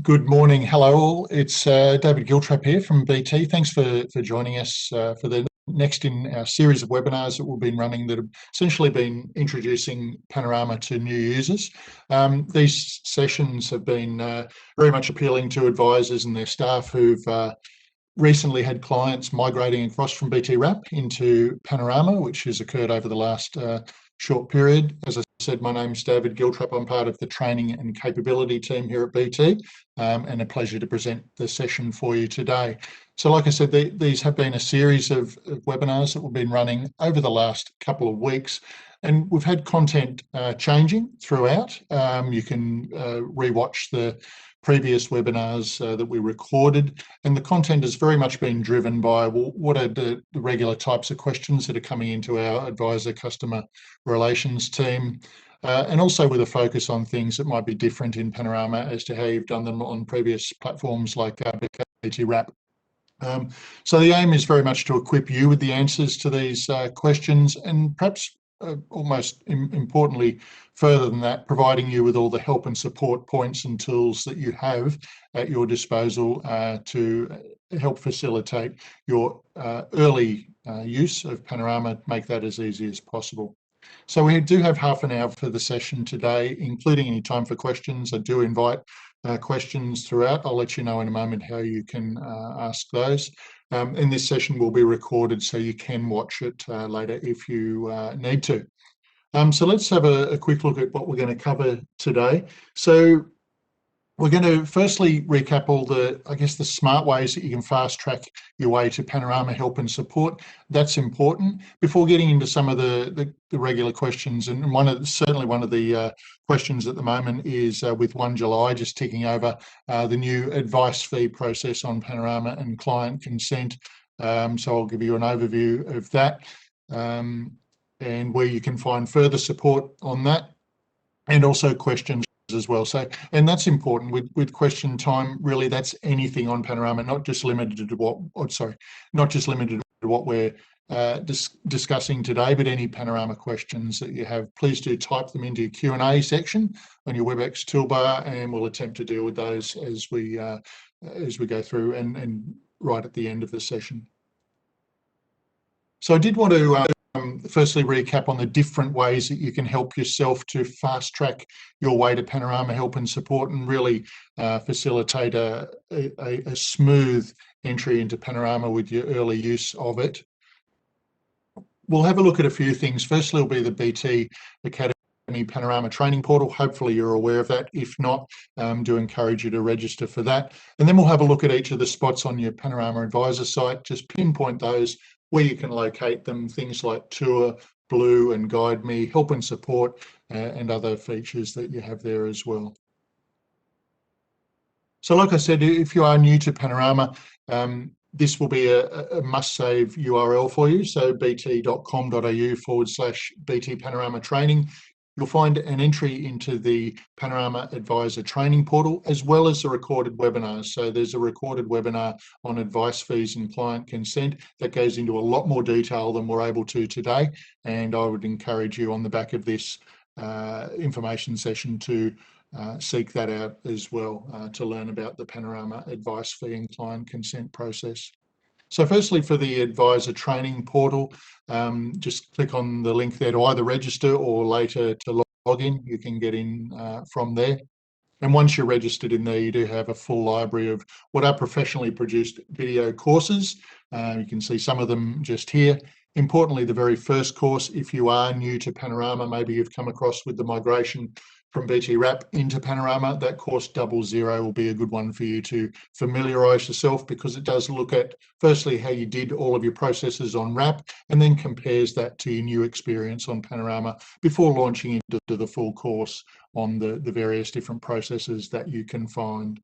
Good morning. Hello all. It's David Giltrap here from BT. Thanks for joining us for the next in our series of webinars that we've been running that have essentially been introducing Panorama to new users. These sessions have been very much appealing to advisors and their staff who've recently had clients migrating across from BT Wrap into Panorama, which has occurred over the last short period. As I said, my name's David Giltrap. I'm part of the training and capability team here at BT, and a pleasure to present the session for you today. So like I said, these have been a series of webinars that we've been running over the last couple of weeks, and we've had content changing throughout. You can rewatch the previous webinars that we recorded, and the content has very much been driven by what are the regular types of questions that are coming into our advisor customer relations team, and also with a focus on things that might be different in Panorama as to how you've done them on previous platforms like BT Wrap. So the aim is very much to equip you with the answers to these questions, and perhaps almost importantly, further than that, providing you with all the help and support points and tools that you have at your disposal to help facilitate your early use of Panorama, make that as easy as possible. So we do have half an hour for the session today, including any time for questions. I do invite questions throughout. I'll let you know in a moment how you can ask those. And this session will be recorded so you can watch it later if you need to. So let's have a quick look at what we're going to cover today. So we're going to firstly recap all the smart ways that you can fast track your way to Panorama help and support. That's important before getting into some of the regular questions. And certainly one of the questions at the moment is with 1 July just ticking over, the new advice fee process on Panorama and client consent. So I'll give you an overview of that and where you can find further support on that, and also questions as well. So, and that's important with question time. Really, that's anything on Panorama, not just limited to what we're discussing today, but any Panorama questions that you have, please do type them into your Q&A section on your WebEx toolbar, and we'll attempt to deal with those as we go through and right at the end of the session. So I did want to firstly recap on the different ways that you can help yourself to fast track your way to Panorama help and support, and really facilitate a smooth entry into Panorama with your early use of it. We'll have a look at a few things. Firstly will be the BT Academy Panorama training portal. Hopefully you're aware of that. If not, do encourage you to register for that. And then we'll have a look at each of the spots on your Panorama Advisor site, just pinpoint those where you can locate them, things like Tour, Blue and Guide Me, help and support, and other features that you have there as well. So like I said, if you are new to Panorama, this will be a must-save URL for you. So bt.com.au/BT Panorama Training. You'll find an entry into the Panorama Advisor Training Portal, as well as the recorded webinars. So there's a recorded webinar on advice fees and client consent that goes into a lot more detail than we're able to today. And I would encourage you on the back of this information session to seek that out as well to learn about the Panorama advice fee and client consent process. So firstly, for the advisor training portal, just click on the link there to either register or later to log in. You can get in from there. And once you're registered in there, you do have a full library of what are professionally produced video courses. You can see some of them just here. Importantly, the very first course, if you are new to Panorama, maybe you've come across with the migration from BT Wrap into Panorama, that course 00 will be a good one for you to familiarise yourself, because it does look at firstly how you did all of your processes on Wrap, and then compares that to your new experience on Panorama before launching into the full course on the various different processes that you can find.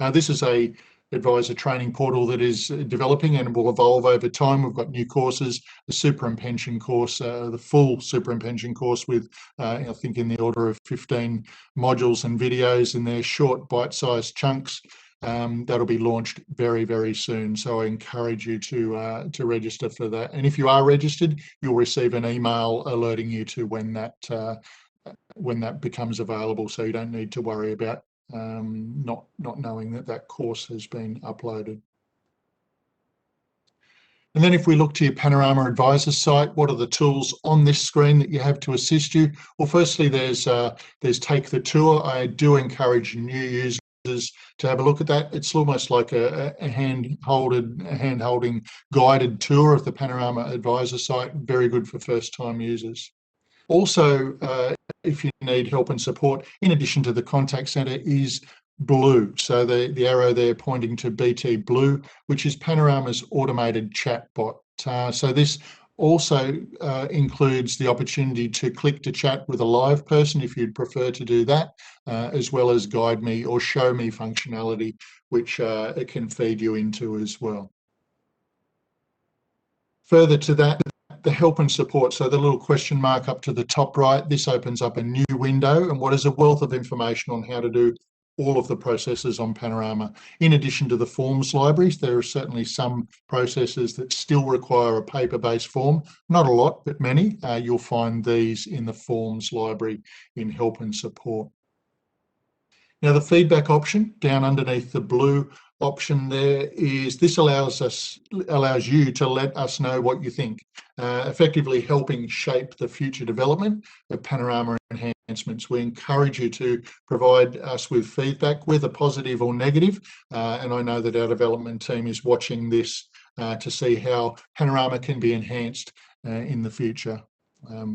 Now, this is a advisor training portal that is developing and will evolve over time. We've got new courses, the super and pension course, the full super and pension course with, I think, in the order of 15 modules and videos in their short bite-sized chunks. That'll be launched very, very soon. So I encourage you to register for that. And if you are registered, you'll receive an email alerting you to when that becomes available. So you don't need to worry about not knowing that that course has been uploaded. And then if we look to your Panorama Advisor site, what are the tools on this screen that you have to assist you? Well, firstly, there's Take the Tour. I do encourage new users to have a look at that. It's almost like a hand-holding guided tour of the Panorama Advisor site. Very good for first-time users. Also, if you need help and support, in addition to the contact centre, is Blue. So the arrow there pointing to BT Blue, which is Panorama's automated chatbot. So this also includes the opportunity to click to chat with a live person if you'd prefer to do that, as well as guide me or show me functionality, which it can feed you into as well. Further to that, the help and support. So the little question mark up to the top right, this opens up a new window and what is a wealth of information on how to do all of the processes on Panorama. In addition to the forms libraries, there are certainly some processes that still require a paper-based form. Not a lot, but many. You'll find these in the forms library in help and support. Now the feedback option down underneath the blue option there is this allows you to let us know what you think, effectively helping shape the future development of Panorama enhancements. We encourage you to provide us with feedback, whether positive or negative, and I know that our development team is watching this to see how Panorama can be enhanced in the future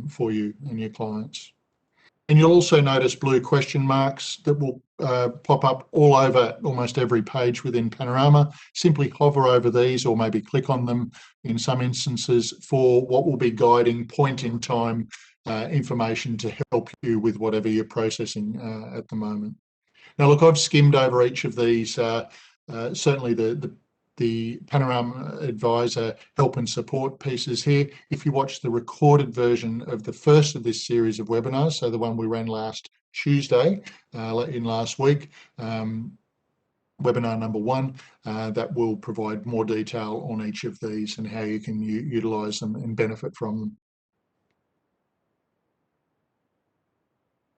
for you and your clients. And you'll also notice blue question marks that will pop up all over almost every page within Panorama. Simply hover over these or maybe click on them in some instances for what will be guiding point-in-time information to help you with whatever you're processing at the moment. Now, look, I've skimmed over each of these. Certainly the Panorama Advisor help and support pieces here. If you watch the recorded version of the first of this series of webinars, so the one we ran last Tuesday in last week, webinar number 1, that will provide more detail on each of these and how you can utilise them and benefit from them.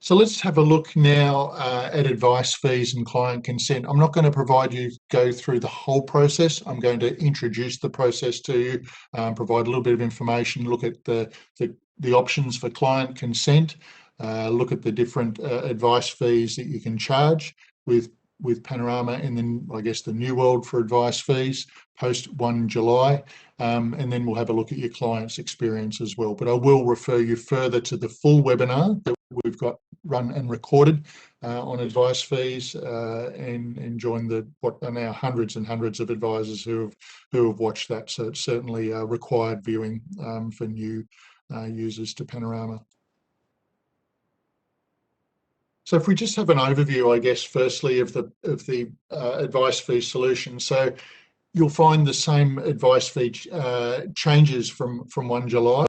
So let's have a look now at advice fees and client consent. I'm not going to go through the whole process. I'm going to introduce the process to you, provide a little bit of information, look at the options for client consent, look at the different advice fees that you can charge with Panorama, and then I guess the new world for advice fees post 1 July, and then we'll have a look at your client's experience as well. But I will refer you further to the full webinar that we've got run and recorded on advice fees, and join what are now hundreds and hundreds of advisors who have watched that. So it's certainly required viewing for new users to Panorama. So if we just have an overview, I guess, firstly of the advice fee solution. So you'll find the same advice fee changes from 1 July,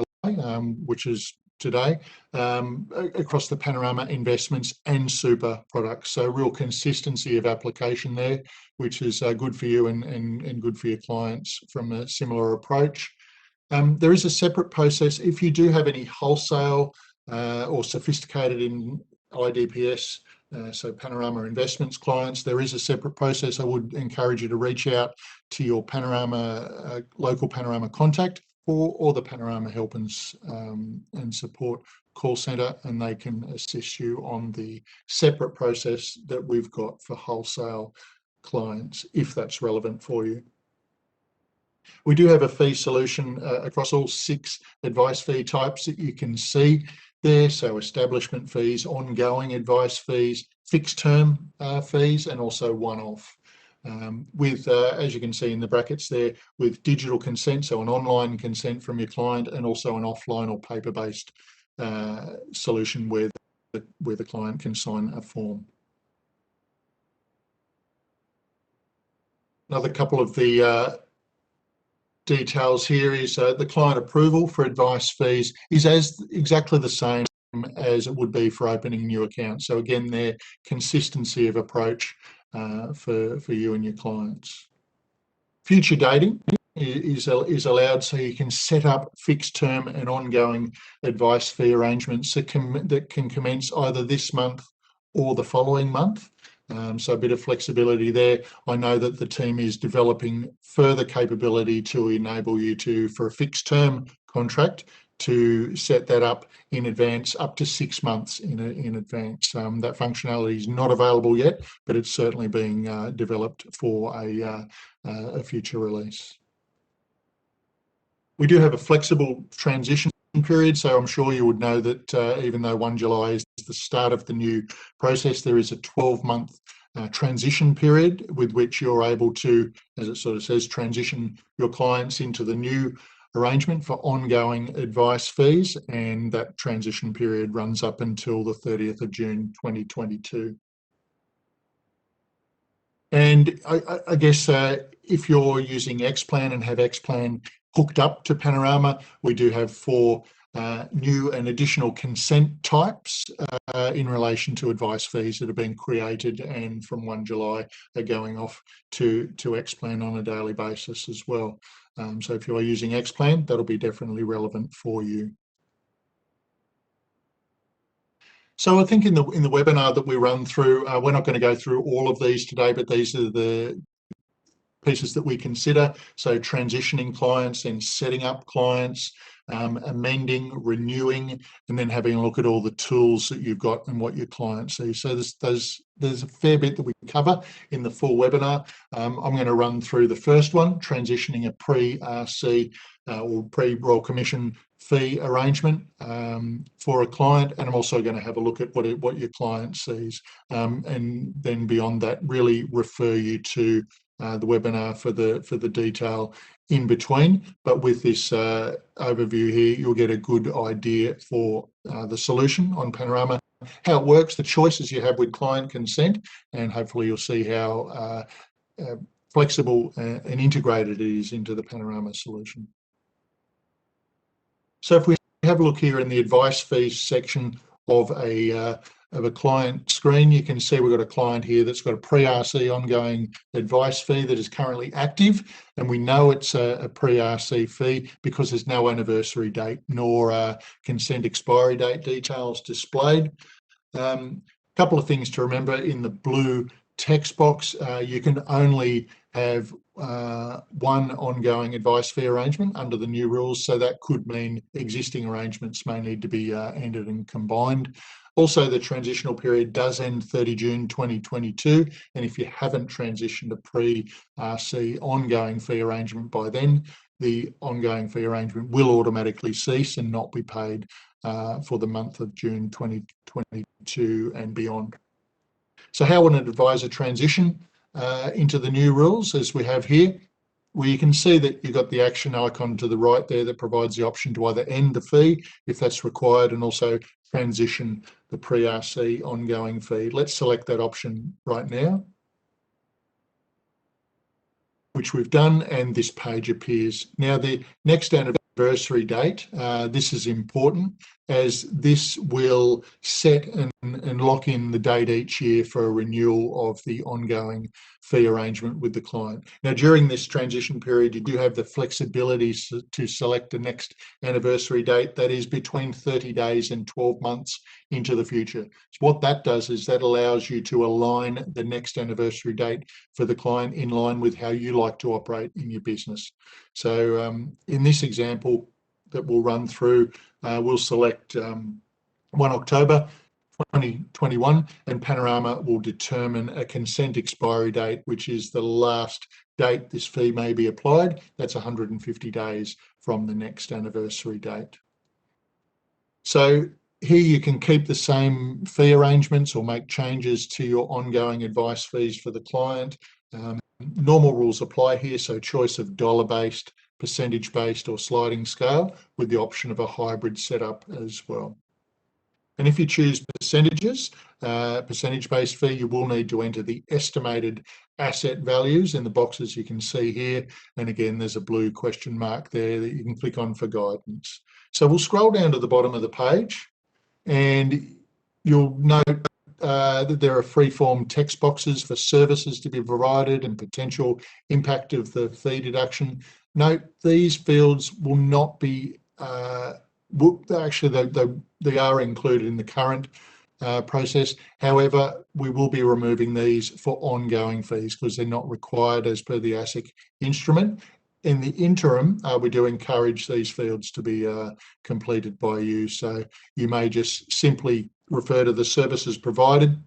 which is today, across the Panorama investments and super products. So real consistency of application there, which is good for you and good for your clients from a similar approach. There is a separate process if you do have any wholesale or sophisticated in IDPS, so Panorama Investments clients. There is a separate process. I would encourage you to reach out to your Panorama local Panorama contact or the Panorama Help and Support call centre, and they can assist you on the separate process that we've got for wholesale clients, if that's relevant for you. We do have a fee solution across all 6 advice fee types that you can see there. So establishment fees, ongoing advice fees, fixed term fees, and also one-off. With, as you can see in the brackets there, with digital consent, so an online consent from your client, and also an offline or paper-based solution where the client can sign a form. Another couple of the details here is the client approval for advice fees is exactly the same as it would be for opening new accounts. So again, their consistency of approach for you and your clients. Future dating is allowed, so you can set up fixed term and ongoing advice fee arrangements that can commence either this month or the following month. So a bit of flexibility there. I know that the team is developing further capability to enable you to, for a fixed term contract, to set that up in advance, up to 6 months in advance. That functionality is not available yet, but it's certainly being developed for a future release. We do have a flexible transition period, so I'm sure you would know that even though 1 July is the start of the new process, there is a 12-month transition period with which you're able to, as it sort of says, transition your clients into the new arrangement for ongoing advice fees, and that transition period runs up until the 30th of June 2022. And I guess if you're using Xplan and have Xplan hooked up to Panorama, we do have 4 new and additional consent types in relation to advice fees that have been created and from 1 July are going off to Xplan on a daily basis as well. So if you are using Xplan, that'll be definitely relevant for you. So I think in the webinar that we run through, we're not going to go through all of these today, but these are the pieces that we consider. So transitioning clients and setting up clients, amending, renewing, and then having a look at all the tools that you've got and what your clients see. So there's a fair bit that we cover in the full webinar. I'm going to run through the first one, transitioning a pre-RC or pre-Royal Commission fee arrangement for a client, and I'm also going to have a look at what your client sees, and then beyond that, really refer you to the webinar for the detail in between. But with this overview here, you'll get a good idea for the solution on Panorama, how it works, the choices you have with client consent, and hopefully you'll see how flexible and integrated it is into the Panorama solution. So if we have a look here in the advice fees section of a client screen, you can see we've got a client here that's got a pre-RC ongoing advice fee that is currently active, and we know it's a pre-RC fee because there's no anniversary date nor consent expiry date details displayed. Couple of things to remember: in the blue text box, you can only have one ongoing advice fee arrangement under the new rules, so that could mean existing arrangements may need to be ended and combined. Also, the transitional period does end 30 June 2022, and if you haven't transitioned a pre-RC ongoing fee arrangement by then, the ongoing fee arrangement will automatically cease and not be paid for the month of June 2022 and beyond. So how would an advisor transition into the new rules, as we have here, where you can see that you've got the action icon to the right there that provides the option to either end the fee if that's required, and also transition the pre-RC ongoing fee. Let's select that option right now, which we've done, and this page appears. Now, the next anniversary date, this is important, as this will set and lock in the date each year for a renewal of the ongoing fee arrangement with the client. Now, during this transition period, you do have the flexibility to select the next anniversary date that is between 30 days and 12 months into the future. So what that does is that allows you to align the next anniversary date for the client in line with how you like to operate in your business. So in this example that we'll run through, we'll select 1 October 2021, and Panorama will determine a consent expiry date, which is the last date this fee may be applied. That's 150 days from the next anniversary date. So here you can keep the same fee arrangements or make changes to your ongoing advice fees for the client. Normal rules apply here, so choice of dollar-based, percentage-based or sliding scale, with the option of a hybrid setup as well. And if you choose percentages, percentage-based fee, you will need to enter the estimated asset values in the boxes you can see here. And again, there's a blue question mark there that you can click on for guidance. So we'll scroll down to the bottom of the page, and you'll note that there are free-form text boxes for services to be provided and potential impact of the fee deduction. Note, these fields will not be, actually they are included in the current process. However, we will be removing these for ongoing fees because they're not required as per the ASIC instrument. In the interim, we do encourage these fields to be completed by you. So you may just simply refer to the services provided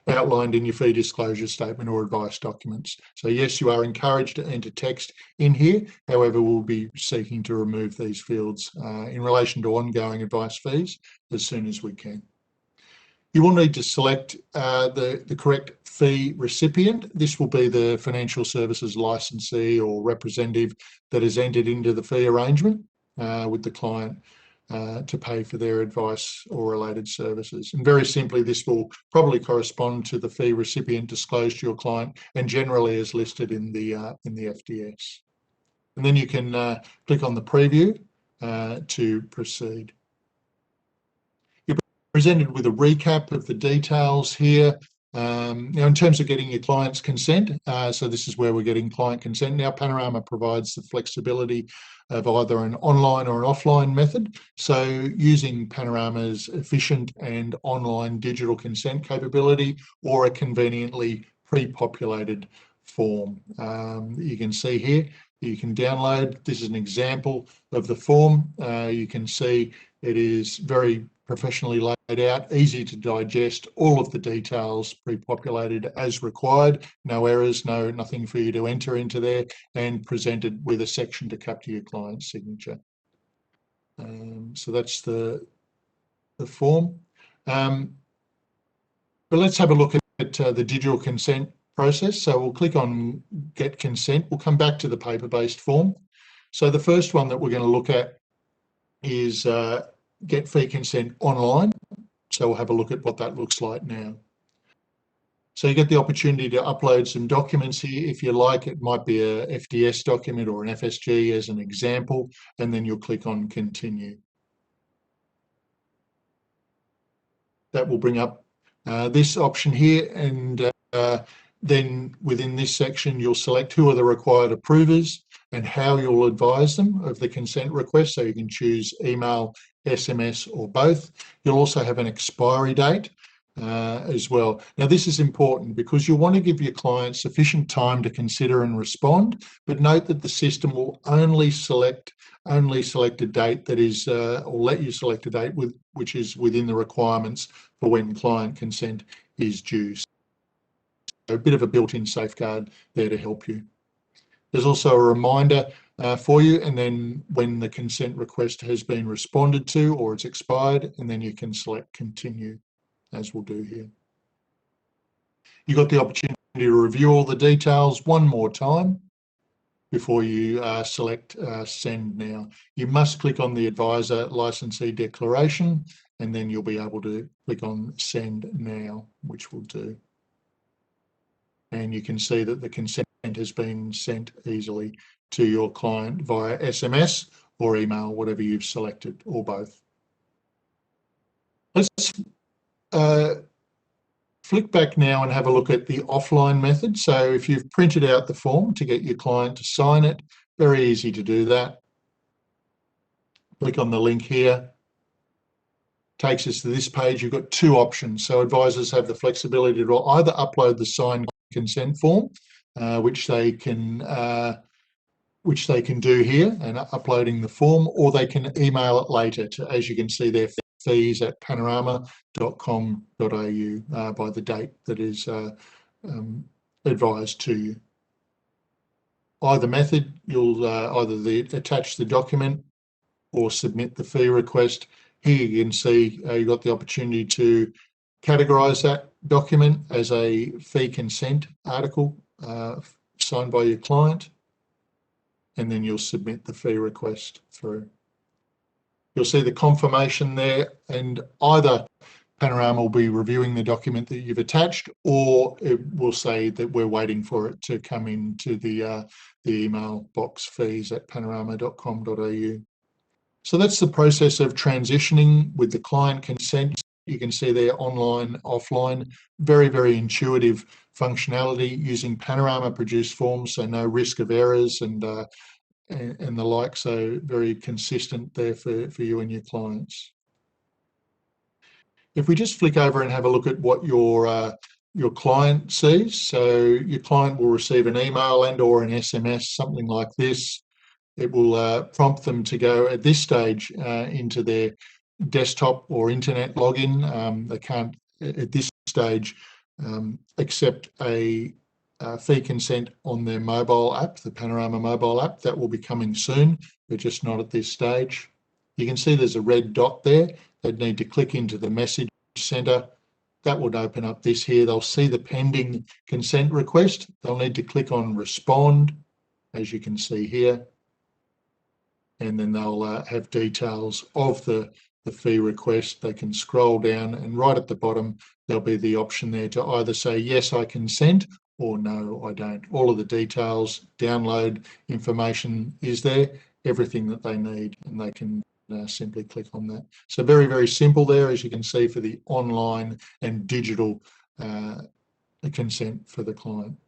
outlined in your fee disclosure statement or advice documents. So yes, you are encouraged to enter text in here. However, we'll be seeking to remove these fields in relation to ongoing advice fees as soon as we can. You will need to select the correct fee recipient. This will be the financial services licensee or representative that has entered into the fee arrangement with the client to pay for their advice or related services. And very simply, this will probably correspond to the fee recipient disclosed to your client and generally is listed in the FDS. And then you can click on the preview to proceed. You're presented with a recap of the details here. Now, in terms of getting your client's consent, so this is where we're getting client consent. Now, Panorama provides the flexibility of either an online or an offline method. So using Panorama's efficient and online digital consent capability or a conveniently pre-populated form. You can see here, you can download. This is an example of the form. You can see it is very professionally laid out, easy to digest, all of the details pre-populated as required, no errors, nothing for you to enter into there, and presented with a section to capture your client's signature. So that's the form. But let's have a look at the digital consent process. So we'll click on Get Consent. We'll come back to the paper-based form. So the first one that we're going to look at is Get Fee Consent online. So we'll have a look at what that looks like now. So you get the opportunity to upload some documents here. If you like, it might be a FDS document or an FSG as an example, and then you'll click on Continue. That will bring up this option here, and then within this section, you'll select who are the required approvers and how you'll advise them of the consent request. So you can choose email, SMS, or both. You'll also have an expiry date as well. Now, this is important because you'll want to give your client sufficient time to consider and respond, but note that the system will only select a date that is, or let you select a date which is within the requirements for when client consent is due. So a bit of a built-in safeguard there to help you. There's also a reminder for you, and then when the consent request has been responded to or it's expired, and then you can select Continue, as we'll do here. You've got the opportunity to review all the details one more time before you select Send Now. You must click on the Advisor Licensee Declaration, and then you'll be able to click on Send Now, which we'll do. And you can see that the consent has been sent easily to your client via SMS or email, whatever you've selected, or both. Let's flick back now and have a look at the offline method. So if you've printed out the form to get your client to sign it, very easy to do that. Click on the link here. Takes us to this page. You've got two options. So advisors have the flexibility to either upload the signed consent form, which they can do here and uploading the form, or they can email it later to, as you can see there, fees@panorama.com.au by the date that is advised to you. Either method, you'll either attach the document or submit the fee request. Here you can see you've got the opportunity to categorise that document as a fee consent article signed by your client, and then you'll submit the fee request through. You'll see the confirmation there, and either Panorama will be reviewing the document that you've attached, or it will say that we're waiting for it to come into the email box, fees@panorama.com.au. So that's the process of transitioning with the client consent. You can see there online, offline, very, very intuitive functionality using Panorama produced forms, so no risk of errors and the like, so very consistent there for you and your clients. if we just flick over and have a look at what your client sees. So your client will receive an email and or an SMS, something like this. It will prompt them to go at this stage into their desktop or internet login. They can't at this stage accept a fee consent on their mobile app, the Panorama mobile app. That will be coming soon, but just not at this stage. You can see there's a red dot there. They'd need to click into the message center. That would open up this here. They'll see the pending consent request. They'll need to click on respond, as you can see here. And then they'll have details of the fee request. They can scroll down, and right at the bottom, there'll be the option there to either say, yes, I consent, or no, I don't. All of the details, download information is there, everything that they need, and they can simply click on that. So very, very simple there, as you can see, for the online and digital consent for the client.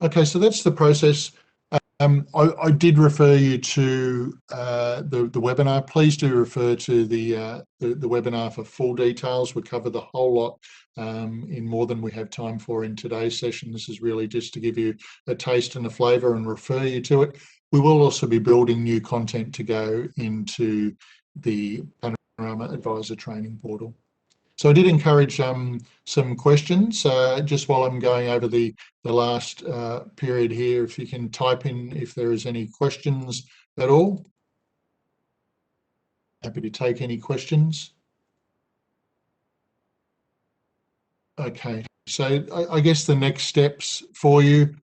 Okay, so that's the process. I did refer you to the webinar. Please do refer to the webinar for full details. We cover the whole lot in more than we have time for in today's session. This is really just to give you a taste and a flavour and refer you to it. We will also be building new content to go into the Panorama Advisor Training Portal. So I did encourage some questions just while I'm going over the last period here. If you can type in if there is any questions at all. Happy to take any questions. Okay, so I guess the next steps for you,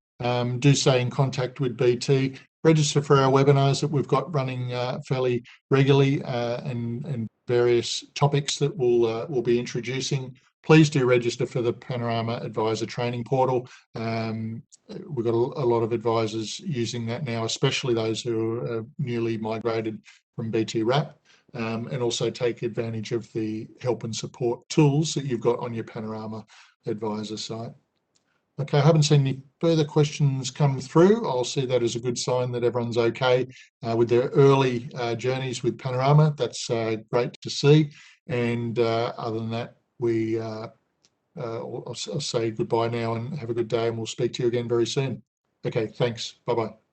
do stay in contact with BT. Register for our webinars that we've got running fairly regularly and various topics that we'll be introducing. Please do register for the Panorama Advisor Training Portal. We've got a lot of advisors using that now, especially those who are newly migrated from BT Wrap, and also take advantage of the help and support tools that you've got on your Panorama Advisor site. Okay, I haven't seen any further questions come through. I'll see that as a good sign that everyone's okay with their early journeys with Panorama. That's great to see. And other than that, I'll say goodbye now and have a good day, and we'll speak to you again very soon. Okay, thanks. Bye-bye.